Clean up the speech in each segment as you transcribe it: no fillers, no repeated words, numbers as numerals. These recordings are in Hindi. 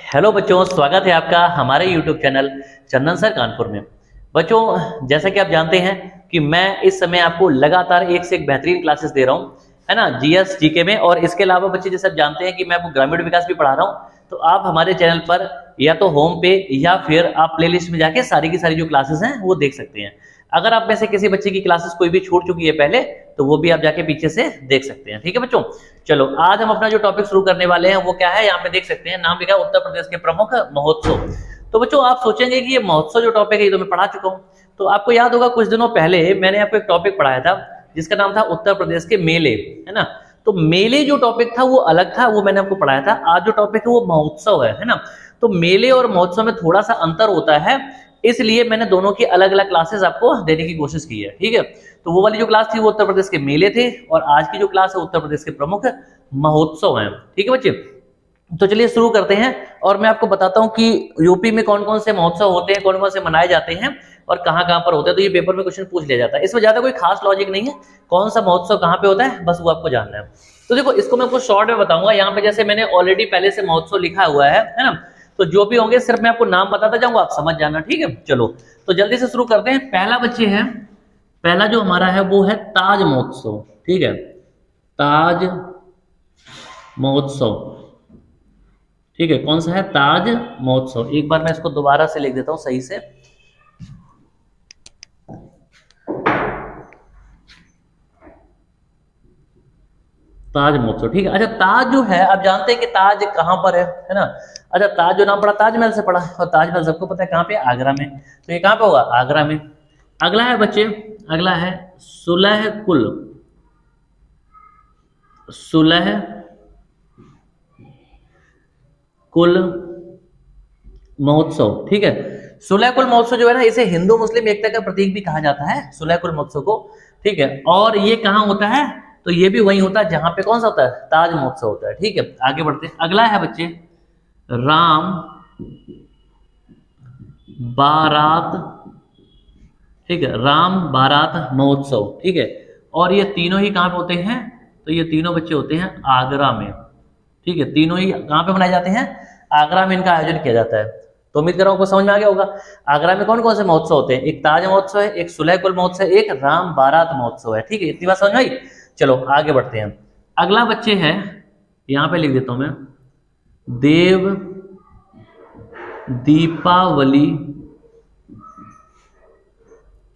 हेलो बच्चों, स्वागत है आपका हमारे यूट्यूब चैनल चंदन सर कानपुर में। बच्चों, जैसा कि आप जानते हैं कि मैं इस समय आपको लगातार एक से एक बेहतरीन क्लासेस दे रहा हूं, है ना, जीएस जीके में। और इसके अलावा बच्चे जैसे आप जानते हैं कि मैं आपको ग्रामीण विकास भी पढ़ा रहा हूं, तो आप हमारे चैनल पर या तो होम पे या फिर आप प्लेलिस्ट में जाके सारी की सारी जो क्लासेस हैं वो देख सकते हैं। अगर आप में से किसी बच्चे की क्लासेस कोई भी छूट चुकी है पहले, तो वो भी आप जाके पीछे से देख सकते हैं। ठीक है बच्चों, चलो आज हम अपना जो टॉपिक शुरू करने वाले हैं वो क्या है, यहाँ पे देख सकते हैं, नाम लिखा है उत्तर प्रदेश के प्रमुख महोत्सव। तो बच्चों आप सोचेंगे कि ये महोत्सव जो टॉपिक है ये तो मैं पढ़ा चुका हूँ। तो आपको याद होगा कुछ दिनों पहले मैंने आपको एक टॉपिक पढ़ाया था जिसका नाम था उत्तर प्रदेश के मेले, है ना। तो मेले जो टॉपिक था वो अलग था, वो मैंने आपको पढ़ाया था। आज जो टॉपिक है वो महोत्सव है ना। तो मेले और महोत्सव में थोड़ा सा अंतर होता है, इसलिए मैंने दोनों की अलग अलग क्लासेस आपको देने की कोशिश की है। ठीक है, तो वो वाली जो क्लास थी वो उत्तर प्रदेश के मेले थे, और आज की जो क्लास है उत्तर प्रदेश के प्रमुख महोत्सव हैं। ठीक है बच्चे, तो चलिए शुरू करते हैं और मैं आपको बताता हूं कि यूपी में कौन कौन से महोत्सव होते हैं, कौन कौन से मनाए जाते हैं और कहां कहां पर होते हैं। तो ये पेपर में क्वेश्चन पूछ लिया जाता है, इसमें ज्यादा कोई खास लॉजिक नहीं है, कौन सा महोत्सव कहां पे होता है बस वो आपको जानना है। तो देखो, इसको मैं आपको शॉर्ट में बताऊंगा। यहाँ पे जैसे मैंने ऑलरेडी पहले से महोत्सव लिखा हुआ है ना, तो जो भी होंगे सिर्फ मैं आपको नाम बताता जाऊंगा, आप समझ जाना। ठीक है, चलो तो जल्दी से शुरू करते हैं। पहला बच्चे है, पहला जो हमारा है वो है ताज महोत्सव। ठीक है, ताज महोत्सव। ठीक है, कौन सा है? ताज महोत्सव। एक बार मैं इसको दोबारा से लिख देता हूं सही से। ताज महोत्सव, ठीक है। अच्छा, ताज जो है आप जानते हैं कि ताज कहां पर है ना। अच्छा, ताज जो नाम पड़ा ताजमहल से पड़ा, और ताजमहल सबको पता है कहां पे, आगरा में। तो ये कहां पे होगा? आगरा में। अगला है बच्चे, अगला है सुलह कुल, सुलह कुल महोत्सव। ठीक है, सुलह कुल महोत्सव जो है ना, इसे हिंदू मुस्लिम एकता का प्रतीक भी कहा जाता है, सुलह कुल महोत्सव को। ठीक है, और ये कहां होता है? तो ये भी वही होता है जहां पे कौन सा होता है? ताज महोत्सव होता है। ठीक है, आगे बढ़ते हैं। अगला है बच्चे राम बारात। ठीक है, राम बारात महोत्सव। ठीक है, और ये तीनों ही कहां पे होते हैं? तो ये तीनों बच्चे होते हैं आगरा में। ठीक है, तीनों ही कहां पे मनाए जाते हैं? आगरा में इनका आयोजन किया जाता है। तो उम्मीद कर रहा हूं आपको समझ में आ गया होगा आगरा में कौन कौन से महोत्सव होते हैं। एक ताज महोत्सव है, एक सुलह कुल महोत्सव है, एक राम बारात महोत्सव है। ठीक है, इतनी बात समझ में आई। चलो आगे बढ़ते हैं। अगला बच्चे है, यहां पे लिख देता हूं मैं, देव दीपावली।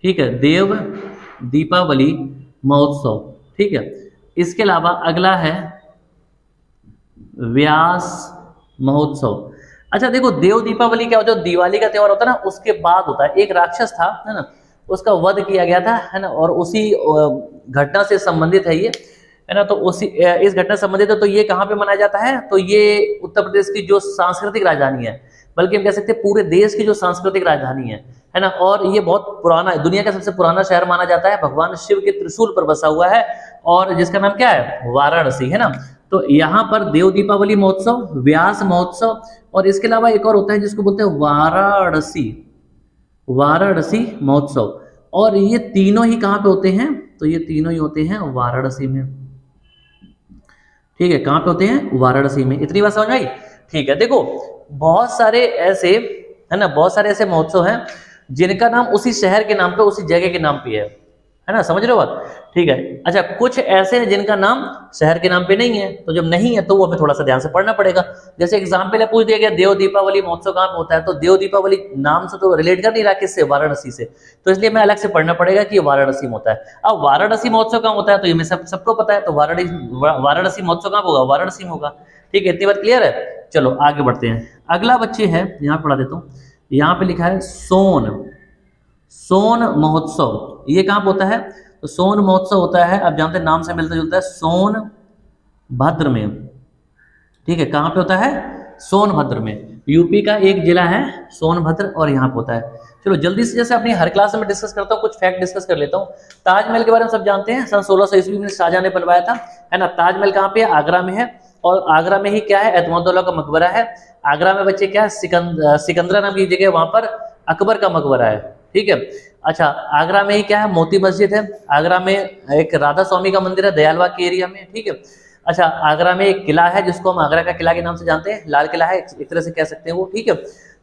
ठीक है, देव दीपावली महोत्सव। ठीक है, इसके अलावा अगला है व्यास महोत्सव। अच्छा देखो, देव दीपावली क्या होता है? दिवाली का त्योहार होता है ना, उसके बाद होता है। एक राक्षस था, है ना, उसका वध किया गया था, है ना, और उसी घटना से संबंधित है ये, है ना। तो उसी इस घटना से संबंधित है। तो ये कहाँ पे मनाया जाता है? तो ये उत्तर प्रदेश की जो सांस्कृतिक राजधानी है, बल्कि हम कह सकते हैं पूरे देश की जो सांस्कृतिक राजधानी है ना। और ये बहुत पुराना है, दुनिया का सबसे पुराना शहर माना जाता है, भगवान शिव के त्रिशूल पर बसा हुआ है, और जिसका नाम क्या है? वाराणसी, है ना। तो यहाँ पर देव दीपावली महोत्सव, व्यास महोत्सव, और इसके अलावा एक और होता है जिसको बोलते हैं वाराणसी, वाराणसी महोत्सव। और ये तीनों ही कहाँ पे होते हैं? तो ये तीनों ही होते हैं वाराणसी में। ठीक है, कहाँ पे होते हैं? वाराणसी में। इतनी बात समझ आई? ठीक है, देखो बहुत सारे ऐसे, है ना, बहुत सारे ऐसे महोत्सव हैं जिनका नाम उसी शहर के नाम पे, उसी जगह के नाम पे है ना, समझ रहे हो बात? ठीक है। अच्छा, कुछ ऐसे हैं जिनका नाम शहर के नाम पे नहीं है, तो जब नहीं है तो वो हमें थोड़ा सा ध्यान से पढ़ना पड़ेगा। जैसे एग्जाम्पल है, पूछ दिया गया देव दीपावली महोत्सव कहाँ पे होता है, तो देव दीपावली नाम से तो रिलेट कर नहीं रहा, किससे? वाराणसी से। तो इसलिए मैं अलग से पढ़ना पड़ेगा कि वाराणसी में होता है। अब वाराणसी महोत्सव कहाँ होता है? तो ये मैं सबको पता है, तो वाराणसी महोत्सव कहाँ होगा? वाराणसी में होगा। ठीक है, इतनी बात क्लियर है। चलो आगे बढ़ते हैं। अगला बच्चे है, यहाँ पढ़ा देता हूँ, यहाँ पे लिखा है सोन महोत्सव। ये कहाँ पे होता है? तो सोन महोत्सव होता है, आप जानते हैं नाम से मिलता जुलता है, सोनभद्र में। ठीक है, कहाँ पे होता है? सोनभद्र में। यूपी का एक जिला है सोनभद्र, और यहाँ पे होता है। चलो जल्दी से, जैसे अपनी हर क्लास में डिस्कस करता हूँ, कुछ फैक्ट डिस्कस कर लेता हूँ। ताजमहल के बारे में सब जानते हैं, सन 1600 ईस्वी में शाहजहां ने बनवाया था, है ना। ताजमहल कहाँ पे है? आगरा में है। और आगरा में ही क्या है? एतमादुल्ला का मकबरा है। आगरा में बच्चे क्या है? सिकंदरा नाम की जगह, वहां पर अकबर का मकबरा है। ठीक है। अच्छा, आगरा में ही क्या है? मोती मस्जिद है। आगरा में एक राधा स्वामी का मंदिर है, दयालबाग के एरिया में। ठीक है। अच्छा, आगरा में एक किला है जिसको हम आगरा का किला के नाम से जानते हैं, लाल किला है एक तरह से कह सकते हैं वो, ठीक है।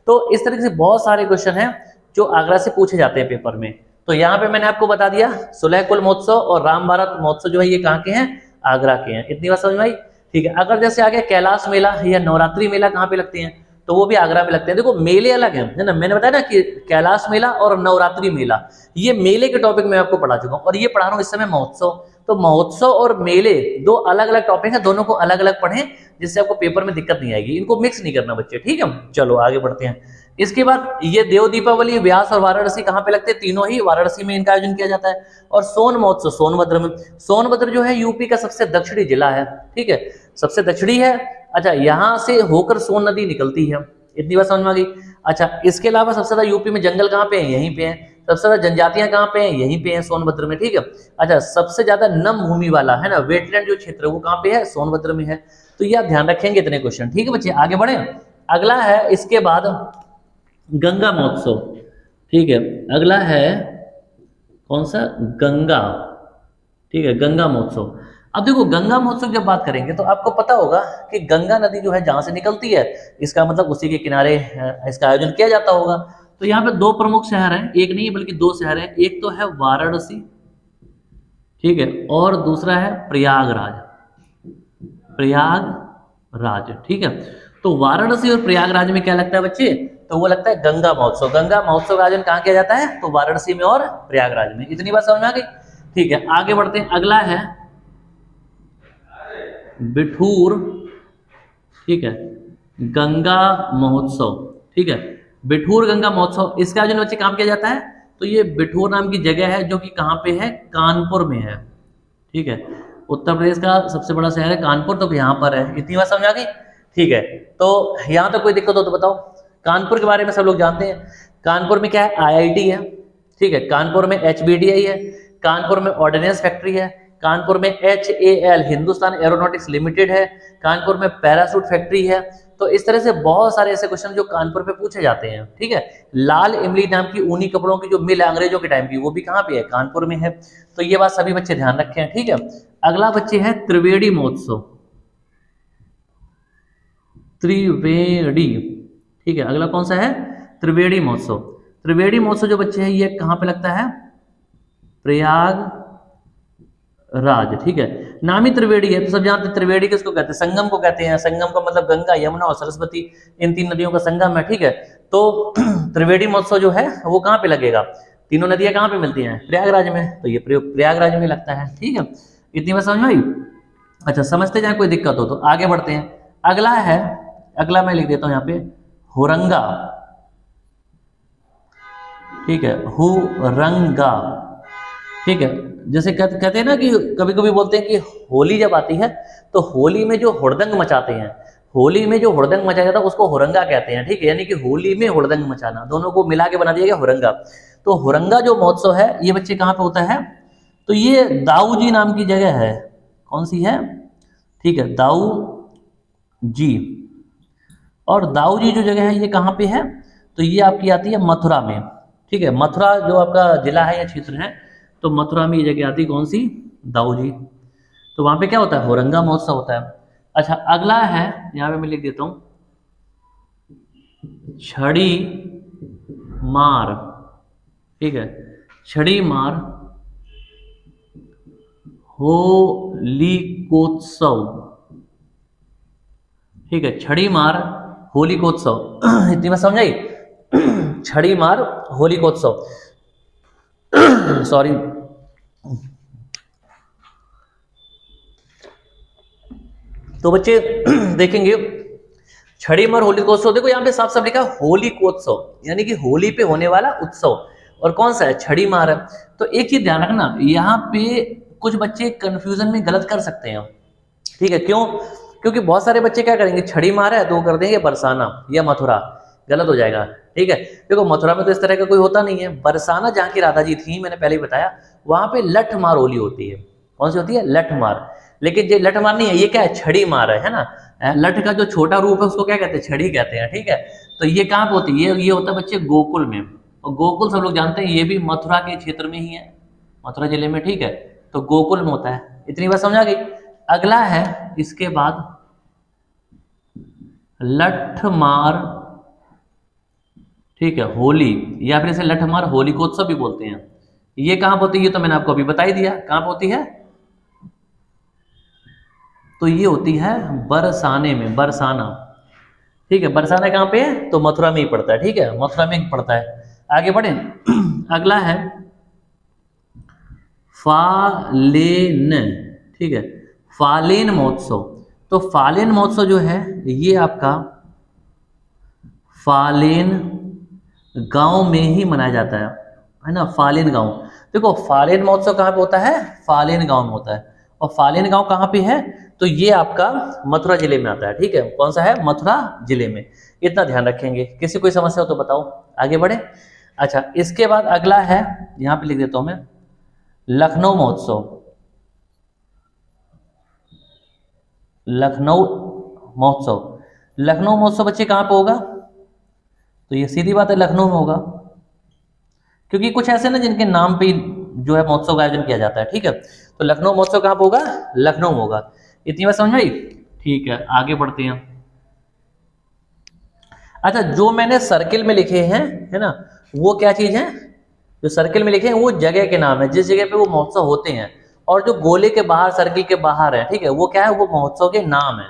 तो इस तरह से बहुत सारे क्वेश्चन हैं जो आगरा से पूछे जाते हैं पेपर में। तो यहाँ पे मैंने आपको बता दिया सुलह कुल महोत्सव और राम भारत महोत्सव जो है ये कहाँ के हैं, आगरा के हैं। इतनी बात समझ में आई, ठीक है। अगर जैसे आ गया कैलाश मेला या नवरात्रि मेला कहाँ पे लगते हैं, तो वो भी आगरा में लगते हैं। देखो मेले अलग हैं, है ना, मैंने बताया ना कि कैलाश मेला और नवरात्रि मेला, ये मेले के टॉपिक में आपको पढ़ा चुका हूँ, और ये पढ़ा रहा हूँ इस समय महोत्सव। तो महोत्सव और मेले दो अलग अलग टॉपिक है, दोनों को अलग अलग पढ़ें जिससे आपको पेपर में दिक्कत नहीं आएगी, इनको मिक्स नहीं करना बच्चे, ठीक है। चलो आगे बढ़ते हैं। इसके बाद ये देव दीपावली व्यास और वाराणसी कहाँ पे लगते हैं, तीनों ही वाराणसी में इनका आयोजन किया जाता है। और सोन महोत्सव सोनभद्र में। सोनभद्र जो है यूपी का सबसे दक्षिणी जिला है, ठीक है, सबसे दक्षिणी है। अच्छा, यहां से होकर सोन नदी निकलती है, इतनी बात समझ में आ गई। अच्छा, इसके अलावा सबसे ज्यादा यूपी में जंगल कहाँ पे है, यहीं पे है। सबसे ज्यादा जनजातियां कहाँ पे हैं, यहीं पे हैं, सोनभद्र में, ठीक है। अच्छा, सबसे ज्यादा नम भूमि वाला है ना वेटलैंड जो क्षेत्र है वो कहाँ पे है, सोनभद्र में है। तो ये आप ध्यान रखेंगे इतने क्वेश्चन, ठीक है बच्चे। आगे बढ़े, अगला है इसके बाद गंगा महोत्सव, ठीक है। अगला है कौन सा, गंगा, ठीक है, गंगा महोत्सव। अब देखो गंगा महोत्सव जब बात करेंगे तो आपको पता होगा कि गंगा नदी जो है जहां से निकलती है, इसका मतलब उसी के किनारे इसका आयोजन किया जाता होगा। तो यहाँ पे दो प्रमुख शहर हैं, एक नहीं बल्कि दो शहर हैं, एक तो है वाराणसी, ठीक है, और दूसरा है प्रयागराज, प्रयागराज, ठीक है। तो वाराणसी और प्रयागराज में क्या लगता है बच्चे, तो वो लगता है गंगा महोत्सव। गंगा महोत्सव का आयोजन कहाँ किया जाता है, तो वाराणसी में और प्रयागराज में। इतनी बात समझ में आ गई, ठीक है। आगे बढ़ते हैं, अगला है बिठूर, ठीक है, गंगा महोत्सव, ठीक है। बिठूर गंगा महोत्सव, इसका आयोजन बच्चे कहाँ किया जाता है, तो ये बिठूर नाम की जगह है जो कि कहाँ पे है, कानपुर में है, ठीक है। उत्तर प्रदेश का सबसे बड़ा शहर है कानपुर, तो यहाँ पर है। इतनी बात समझ आ गई, ठीक है। तो यहाँ तक कोई दिक्कत हो तो बताओ। कानपुर के बारे में सब लोग जानते हैं, कानपुर में क्या है, IIT है, ठीक है। कानपुर में HBDI है, कानपुर में ऑर्डिनेंस फैक्ट्री है, कानपुर में HAL हिंदुस्तान एरोनॉटिक्स लिमिटेड है, कानपुर में पैराशूट फैक्ट्री है। तो इस तरह से बहुत सारे ऐसे क्वेश्चन जो कानपुर पे पूछे जाते हैं, ठीक है। लाल इमली नाम की ऊनी कपड़ों की जो मिल है अंग्रेजों के टाइम की, वो भी कहाँ पे है, कानपुर में है। तो ये बात सभी बच्चे ध्यान रखें, ठीक है। अगला बच्चे है त्रिवेणी महोत्सव, त्रिवेणी, ठीक है। अगला कौन सा है, त्रिवेणी महोत्सव। त्रिवेणी महोत्सव जो बच्चे हैं ये कहाँ पे लगता है, प्रयागराज, ठीक है। नाम ही त्रिवेणी है तो सब जानते हैं त्रिवेणी किसको कहते हैं, संगम को कहते हैं। संगम का मतलब गंगा, यमुना और सरस्वती, इन तीन नदियों का संगम है, ठीक है। तो त्रिवेणी महोत्सव जो है वो कहाँ पे लगेगा, तीनों नदियां कहाँ पे मिलती हैं, प्रयागराज में, तो ये प्रयागराज में लगता है, ठीक है। इतनी बात समझ में आई। अच्छा, समझते जाए, कोई दिक्कत हो तो आगे बढ़ते हैं। अगला है, अगला मैं लिख देता हूं यहाँ पे, हुरंगा, ठीक है, हुरंगा, ठीक है। जैसे कहते हैं ना कि कभी कभी बोलते हैं कि होली जब आती है तो होली में जो हुड़दंग मचाते हैं, होली में जो हुड़दंग मचाया जाता है उसको हुरंगा कहते हैं, ठीक है। यानी कि होली में हुड़दंग मचाना, दोनों को मिला के बना दिया गया हुरंगा। तो हुरंगा जो महोत्सव है ये बच्चे कहाँ पे होता है, तो ये दाऊजी नाम की जगह है, कौन सी है, ठीक है, दाऊजी। और दाऊजी जो जगह है ये कहाँ पे है, तो ये आपकी आती है मथुरा में, ठीक है। मथुरा जो आपका जिला है या क्षेत्र है, तो मथुरा में ये जगह आती है कौन सी, दाऊजी। तो वहां पे क्या होता है, हुरंगा महोत्सव होता है। अच्छा, अगला है, यहां पे मैं लिख देता हूं, छड़ी मार, ठीक है, छड़ी मार होलिकोत्सव, ठीक है, छड़ी मार होलिकोत्सव। इतनी बात समझ आई, छड़ी मार होलिकोत्सव, सॉरी। तो बच्चे देखेंगे छड़ी मार होलिकोत्सव, देखो यहाँ पे साफ साफ लिखा होलिकोत्सव, यानी कि होली पे होने वाला उत्सव। और कौन सा है, छड़ी मार है। तो एक चीज ध्यान रखना, यहाँ पे कुछ बच्चे कंफ्यूजन में गलत कर सकते हैं, ठीक है। क्यों, क्योंकि बहुत सारे बच्चे क्या करेंगे, छड़ी मार है तो वो कर देंगे बरसाना या मथुरा, गलत हो जाएगा, ठीक है। देखो मथुरा में तो इस तरह का कोई होता नहीं है। बरसाना जहाँ की राधा जी थी, मैंने पहले ही बताया, वहां पे लठ मार होली होती है। कौन सी होती है, लठ मार। लेकिन ये लठ मार नहीं है, ये क्या है, छड़ी मार है ना। लठ का जो छोटा रूप है उसको क्या कहते हैं, छड़ी कहते हैं, ठीक है। तो ये कहाँ पे होती है, ये होता है बच्चे गोकुल में। और गोकुल सब लोग जानते हैं ये भी मथुरा के क्षेत्र में ही है, मथुरा जिले में, ठीक है। तो गोकुल में होता है। इतनी बात समझ आ गई। अगला है इसके बाद लठमार, ठीक है, होली, या फिर इसे लठमार होलिकोत्सव भी बोलते हैं। ये कहां होती है, ये तो मैंने आपको अभी बता ही दिया, कहां होती है, तो ये होती है बरसाने में, बरसाना, ठीक है। बरसाना कहां पे है, तो मथुरा में ही पड़ता है, ठीक है, मथुरा में ही पड़ता है। आगे बढ़े, अगला है फालेन, ठीक है, फालेन महोत्सव। तो फालेन महोत्सव जो है ये आपका फालेन गांव में ही मनाया जाता है ना, फालेन गांव। देखो फालेन महोत्सव कहां पे होता है, फालेन गांव में होता है। और फालेन गांव कहां पे है, तो ये आपका मथुरा जिले में आता है, ठीक है। कौन सा है, मथुरा जिले में। इतना ध्यान रखेंगे। किसी कोई समस्या हो तो बताओ, आगे बढ़े। अच्छा, इसके बाद अगला है, यहां पे लिख देता हूं मैं, लखनऊ महोत्सव। लखनऊ महोत्सव, लखनऊ महोत्सव बच्चे कहां पे होगा, तो ये सीधी बात है लखनऊ में होगा, क्योंकि कुछ ऐसे ना जिनके नाम पे जो है महोत्सव का आयोजन किया जाता है, ठीक है। तो लखनऊ महोत्सव कहां पे होगा, लखनऊ में होगा। इतनी बात समझ में आई, ठीक है, आगे बढ़ते हैं। अच्छा, जो मैंने सर्किल में लिखे हैं, है ना, वो क्या चीज है, जो सर्किल में लिखे हैं वो जगह के नाम है, जिस जगह पे वो महोत्सव होते हैं। और जो गोले के बाहर, सर्किल के बाहर है, ठीक है, वो क्या है, वो महोत्सव के नाम है।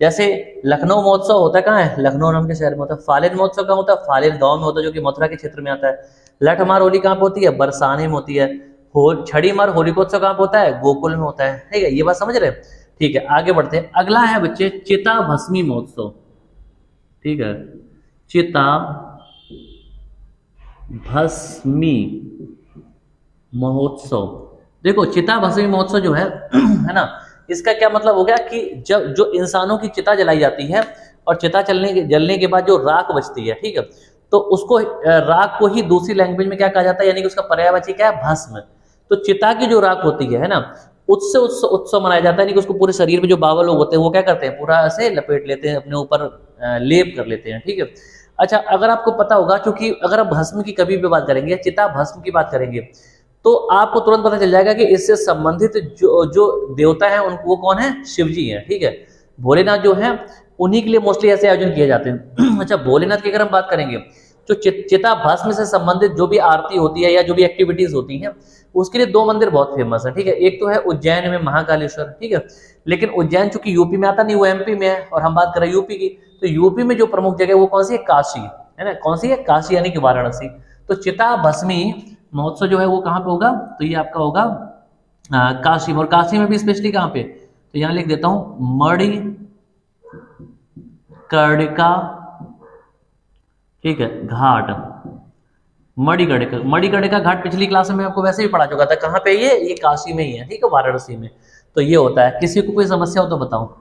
जैसे लखनऊ महोत्सव होता है कहाँ है, लखनऊ नाम के शहर में होता है। फालेन महोत्सव कहाँ होता है, फालेन गांव में होता है, जो कि मथुरा के क्षेत्र में आता है। लठमार होली कहाँ पे होती है, बरसाने में होती है। छड़ी मार होलिकोत्सव कहाँ पे होता है, गोकुल में होता है, ठीक है। ये बात समझ रहे हैं, ठीक है, आगे बढ़ते हैं। अगला है बच्चे चिता भस्मी महोत्सव, ठीक है, चिता भस्मी महोत्सव। देखो चिता भस्मी महोत्सव जो है ना, इसका क्या मतलब हो गया कि जब जो इंसानों की चिता जलाई जाती है और चिता जलने के बाद जो राख बचती है, ठीक है, तो उसको राख को ही दूसरी लैंग्वेज में क्या कहा जाता है, यानी कि उसका पर्यायवाची क्या है, भस्म। तो चिता की जो राख होती है ना, उससे उत्सव मनाया जाता है, यानी कि उसको पूरे शरीर में जो बाबा लोग होते हैं वो क्या करते हैं, पूरा ऐसे लपेट लेते हैं, अपने ऊपर लेप कर लेते हैं, ठीक है। अच्छा, अगर आपको पता होगा, क्योंकि अगर आप भस्म की कभी भी बात करेंगे, चिता भस्म की बात करेंगे, तो आपको तुरंत पता चल जाएगा कि इससे संबंधित जो देवता हैं उनको, वो कौन है, शिव जी हैं, ठीक है। भोलेनाथ जो है उन्हीं के लिए मोस्टली ऐसे आयोजन किए जाते हैं। अच्छा, भोलेनाथ की अगर हम बात करेंगे, जो चिता भस्म से संबंधित जो भी आरती होती है या जो भी एक्टिविटीज होती हैं, उसके लिए दो मंदिर बहुत फेमस है, ठीक है। एक तो है उज्जैन में महाकालेश्वर, ठीक है, लेकिन उज्जैन चूंकि यूपी में आता नहीं, वो एमपी में है, और हम बात कर रहे हैं यूपी की, तो यूपी में जो प्रमुख जगह वो कौन सी है, काशी, है ना, कौन सी है, काशी, यानी कि वाराणसी। तो चिता भस्मी महोत्सव जो है वो कहाँ पे होगा, तो ये आपका होगा काशी में। और काशी में भी स्पेशली कहाँ पे, तो यहाँ लिख देता हूं, मणिकर्णिका, ठीक है, घाट, मणिकर्णिका घाट पिछली क्लास में आपको वैसे भी पढ़ा चुका था। कहाँ पे ये काशी में ही है, ठीक है, वाराणसी में। तो ये होता है। किसी को कोई समस्या हो तो बताओ।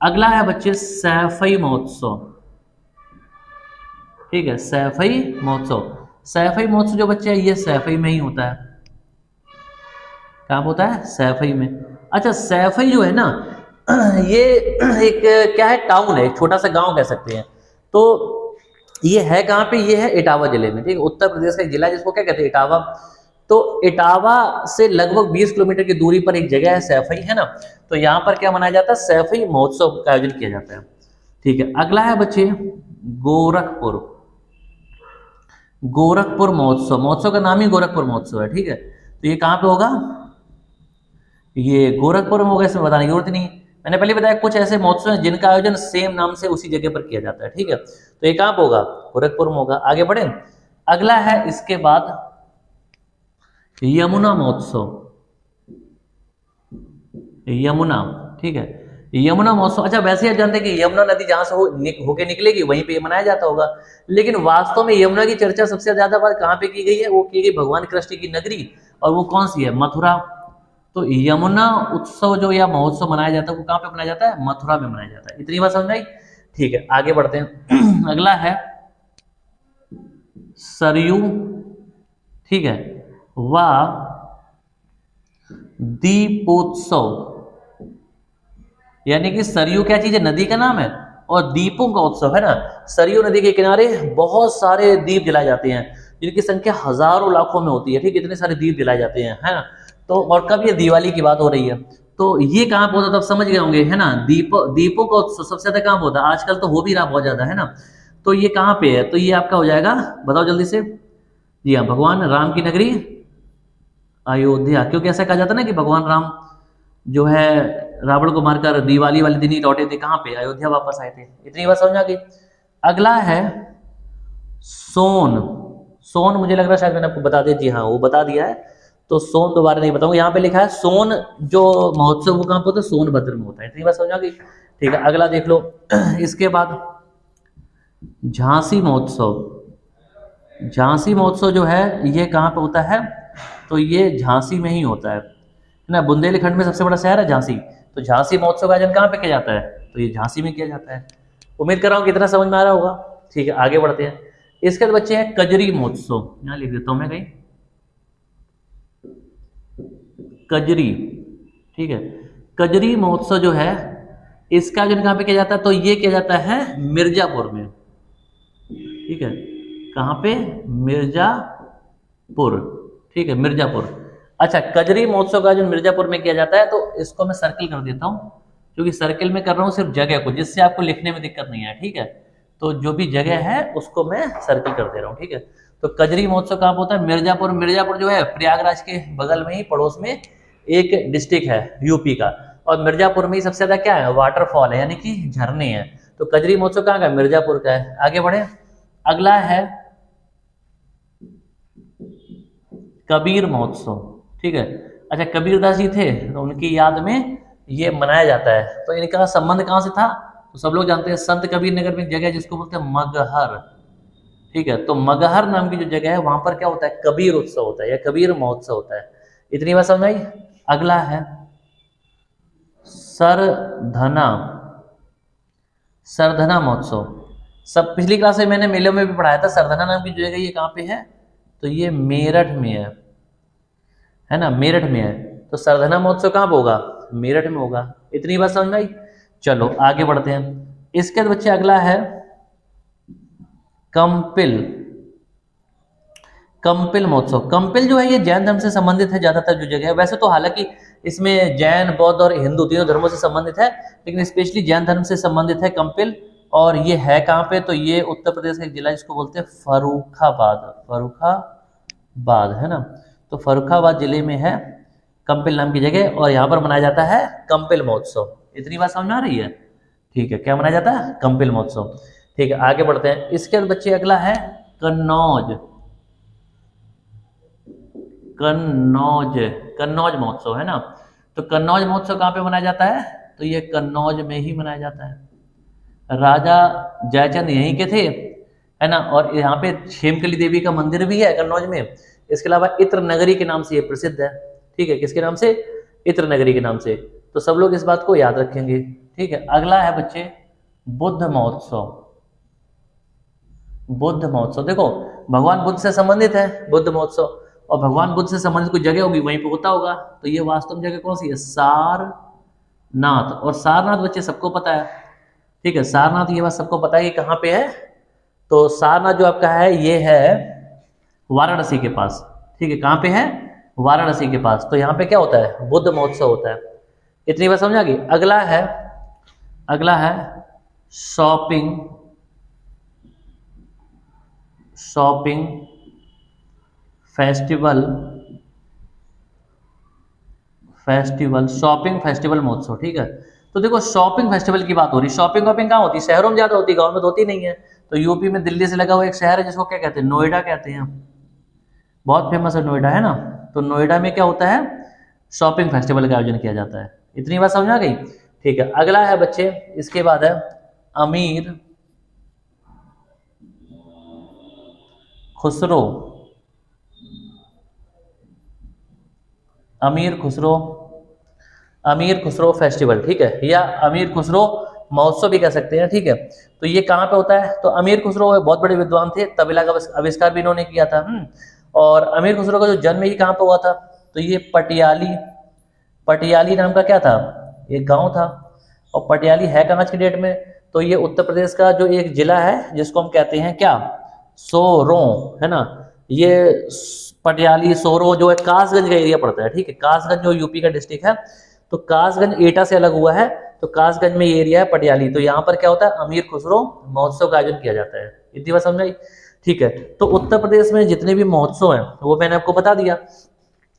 अगला है बच्चे सैफई महोत्सव, ठीक है, सैफई महोत्सव। सैफई महोत्सव जो बच्चे है ये सैफई में ही होता है। कहाँ होता है, सैफई में। अच्छा, सैफई जो है ना, ये एक क्या है, टाउन है, एक छोटा सा गांव कह सकते हैं। तो ये है कहाँ पे, ये है इटावा जिले में, ठीक है, उत्तर प्रदेश का एक जिला जिसको क्या कहते हैं, इटावा। तो इटावा से लगभग 20 किलोमीटर की दूरी पर एक जगह है सैफई, है ना। तो यहाँ पर क्या मनाया जाता है, सैफई महोत्सव का आयोजन किया जाता है, ठीक है। अगला है बच्चे गोरखपुर, गोरखपुर महोत्सव। महोत्सव का नाम ही गोरखपुर महोत्सव है, ठीक है। तो ये कहाँ पे होगा, ये गोरखपुर में होगा, इसमें बताने की जरूरत नहीं। मैंने पहले बताया कुछ ऐसे महोत्सव हैं जिनका आयोजन सेम नाम से उसी जगह पर किया जाता है, ठीक है। तो ये कहाँ पे होगा, गोरखपुर में होगा। आगे बढ़े, अगला है इसके बाद यमुना महोत्सव, यमुना, ठीक है, यमुना महोत्सव। अच्छा, वैसे आप जानते हैं कि यमुना नदी जहां से होके निकलेगी वहीं पे मनाया जाता होगा, लेकिन वास्तव में यमुना की चर्चा सबसे ज्यादा बार कहां पे की गई है, वो की गई भगवान कृष्ण की नगरी, और वो कौन सी है, मथुरा। तो यमुना उत्सव जो या महोत्सव मनाया जाता है वो कहां पे मनाया जाता है, मथुरा में मनाया जाता है। इतनी बात समझ आई, ठीक है, आगे बढ़ते हैं। अगला है सरयू, ठीक है, व दीपोत्सव। यानी कि सरयू क्या चीज है, नदी का नाम है, और दीपों का उत्सव है ना। सरयू नदी के किनारे बहुत सारे दीप जलाए जाते हैं, जिनकी संख्या हजारों लाखों में होती है, ठीक, इतने सारे दीप जलाए जाते हैं, है ना। तो और कब ये दिवाली की बात हो रही है, तो ये कहाँ पे होता था, तब समझ गए होंगे, है ना। दीपों का उत्सव सबसे ज्यादा कहाँ पे होता है, आजकल तो हो भी रहा बहुत ज्यादा, है ना। तो ये कहाँ पे है, तो ये आपका हो जाएगा, बताओ जल्दी से। जी हाँ, भगवान राम की नगरी अयोध्या, क्योंकि ऐसा कहा जाता है ना कि भगवान राम जो है रावण को मारकर दिवाली वाले दिन ही लौटे थे, कहाँ पे, अयोध्या वापस आए थे। इतनी बात समझ आ गई। अगला है सोन। सोन मुझे लग रहा है शायद मैंने आपको बता दिया, जी हाँ वो बता दिया है, तो सोन दोबारा नहीं बताऊंगा। यहाँ पे लिखा है सोन जो महोत्सव वो कहाँ पे होता है, सोनभद्र में होता है। इतनी बात समझ आ गई, ठीक है। अगला देख लो। इसके बाद झांसी महोत्सव। झांसी महोत्सव जो है ये कहाँ पे होता है, तो ये झांसी में ही होता है ना। बुंदेलखंड में सबसे बड़ा शहर है झांसी, तो झांसी महोत्सव का आयोजन कहाँ पे किया जाता है, तो ये झांसी में किया जाता है। उम्मीद कर रहा हूँ कितना समझ में आ रहा होगा, ठीक है। आगे बढ़ते हैं। इसके बाद बच्चे हैं कजरी महोत्सव, यहाँ लिख देता हूँ मैं कहीं, कजरी, ठीक है। कजरी महोत्सव जो है इसका आयोजन कहाँ पे किया जाता है, तो ये किया जाता है मिर्जापुर में, ठीक है। कहाँ पे, मिर्जापुर, ठीक है, मिर्जापुर। अच्छा, कजरी महोत्सव का आयोजन मिर्जापुर में किया जाता है, तो इसको मैं सर्किल कर देता हूँ, क्योंकि सर्किल में कर रहा हूँ सिर्फ जगह को, जिससे आपको लिखने में दिक्कत नहीं है, ठीक है। तो जो भी जगह है उसको मैं सर्किल कर दे रहा हूँ, ठीक है। तो कजरी महोत्सव कहाँ होता है, मिर्जापुर। मिर्जापुर जो है प्रयागराज के बगल में ही, पड़ोस में एक डिस्ट्रिक्ट है यूपी का, और मिर्जापुर में ही सबसे ज्यादा क्या है, वाटरफॉल है, यानी कि झरने हैं। तो कजरी महोत्सव कहाँ का, मिर्जापुर का है। आगे बढ़े। अगला है कबीर महोत्सव, ठीक है। अच्छा, कबीरदास जी थे, तो उनकी याद में ये मनाया जाता है। तो इनका संबंध कहाँ से था, तो सब लोग जानते हैं संत कबीर नगर में एक जगह है जिसको बोलते हैं मगहर, ठीक है। तो मगहर नाम की जो जगह है वहां पर क्या होता है, कबीर उत्सव होता है या कबीर महोत्सव होता है। इतनी बात समझ आई। अगला है सरधना। सरधना महोत्सव, सब पिछली क्लास में मैंने मेलों में भी पढ़ाया था। सरधना नाम की जो जगह ये कहाँ पे है, तो ये मेरठ में है ना, मेरठ में है। तो सरधना महोत्सव कहाँ पे होगा, मेरठ में होगा। इतनी बात समझ में आई। चलो आगे बढ़ते हैं। इसके बाद बच्चे अगला है कंपिल। कंपिल महोत्सव। कंपिल जो है ये जैन धर्म से संबंधित है ज्यादातर जो जगह है, वैसे तो हालांकि इसमें जैन, बौद्ध और हिंदू तीनों धर्मों से संबंधित है, लेकिन स्पेशली जैन धर्म से संबंधित है कंपिल। और ये है कहाँ पे, तो ये उत्तर प्रदेश का एक जिला जिसको बोलते हैं फर्रुखाबाद। फर्रुखाबाद, है ना। तो फर्रुखाबाद जिले में है कंपिल नाम की जगह, और यहाँ पर मनाया जाता है कंपिल महोत्सव। इतनी बात समझ में आ रही है, ठीक है। क्या मनाया जाता है, कंपिल महोत्सव, ठीक है। आगे बढ़ते हैं। इसके बाद बच्चे अगला है कन्नौज। कन्नौज महोत्सव, है ना। तो कन्नौज महोत्सव कहाँ पे मनाया जाता है, तो ये कन्नौज में ही मनाया जाता है। राजा जयचंद यहीं के थे, है ना। और यहाँ पे क्षेमकली देवी का मंदिर भी है कन्नौज में। इसके अलावा इत्र नगरी के नाम से ये प्रसिद्ध है, ठीक है। किसके नाम से, इत्र नगरी के नाम से। तो सब लोग इस बात को याद रखेंगे, ठीक है। अगला है बच्चे बुद्ध महोत्सव। बुद्ध महोत्सव देखो भगवान बुद्ध से संबंधित है बुद्ध महोत्सव, और भगवान बुद्ध से संबंधित कोई जगह होगी वहीं पे होता होगा। तो ये वास्तव में जगह कौन सी है, सारनाथ। और सारनाथ बच्चे सबको पता है, ठीक है। सारनाथ ये बात सबको पता है कि कहाँ पे है, तो सारनाथ जो आपका है ये है वाराणसी के पास, ठीक है। कहाँ पे है, वाराणसी के पास। तो यहाँ पे क्या होता है, बुद्ध महोत्सव होता है। इतनी बात समझ आ गई। अगला है शॉपिंग फेस्टिवल शॉपिंग फेस्टिवल महोत्सव, ठीक है। तो देखो शॉपिंग फेस्टिवल की बात हो रही, शॉपिंग कहाँ होती है, शहरों में ज्यादा होती है, गाँव में तो होती नहीं है। तो यूपी में दिल्ली से लगा हुआ एक शहर है जिसको क्या कहते हैं, नोएडा कहते हैं। बहुत फेमस है नोएडा, है ना। तो नोएडा में क्या होता है, शॉपिंग फेस्टिवल का आयोजन किया जाता है। इतनी बात समझ आ गई, ठीक है। अगला है बच्चे, इसके बाद है अमीर खुसरो फेस्टिवल, ठीक है, या अमीर खुसरो महोत्सव भी कह सकते हैं, ठीक है। तो ये कहाँ पे होता है, तो अमीर खुसरो बहुत बड़े विद्वान थे, तबला का आविष्कार भी इन्होंने किया था। और अमीर खुसरो का जो जन्म ही कहाँ पे हुआ था, तो ये पटियाली नाम का क्या था, एक गांव था। और पटियाली है कहाँ आज की डेट में, तो ये उत्तर प्रदेश का जो एक जिला है जिसको हम कहते हैं क्या, सोरों, है ना। ये पटियाली सोरो जो है कासगंज का एरिया पड़ता है, ठीक है। कासगंज जो यूपी का डिस्ट्रिक्ट है, तो कासगंज एटा से अलग हुआ है, तो कासगंज में ये एरिया है पटियाली, तो यहाँ पर क्या होता है, अमीर खुसरो महोत्सव का आयोजन किया जाता है। इतनी बात समझ आई? ठीक है, तो उत्तर प्रदेश में जितने भी महोत्सव हैं वो मैंने आपको बता दिया।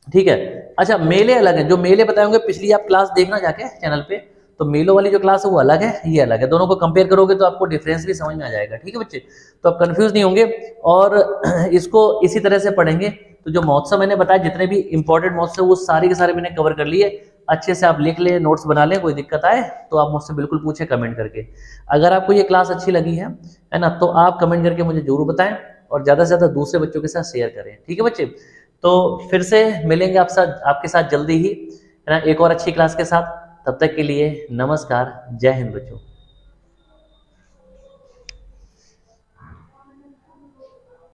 ठीक है, अच्छा मेले अलग हैं, जो मेले बताए होंगे पिछली आप क्लास देखना जाके चैनल पे, तो मेलों वाली जो क्लास है वो अलग है, ये अलग है, दोनों को कंपेयर करोगे तो आपको डिफरेंस भी समझ में आ जाएगा। ठीक है बच्चे, तो आप कंफ्यूज नहीं होंगे और इसको इसी तरह से पढ़ेंगे। तो जो महोत्सव मैंने बताया, जितने भी इंपॉर्टेंट महोत्सव वो सारे के सारे मैंने कवर कर लिए, अच्छे से आप लिख ले, नोट्स बना लें, कोई दिक्कत आए तो आप मुझसे बिल्कुल पूछे कमेंट करके। अगर आपको ये क्लास अच्छी लगी है ना, तो आप कमेंट करके मुझे जरूर बताएं और ज़्यादा से ज़्यादा दूसरे बच्चों के साथ शेयर करें। ठीक है बच्चे, तो फिर से मिलेंगे आपके साथ जल्दी ही, है ना, एक और अच्छी क्लास के साथ। तब तक के लिए नमस्कार, जय हिंद बच्चों।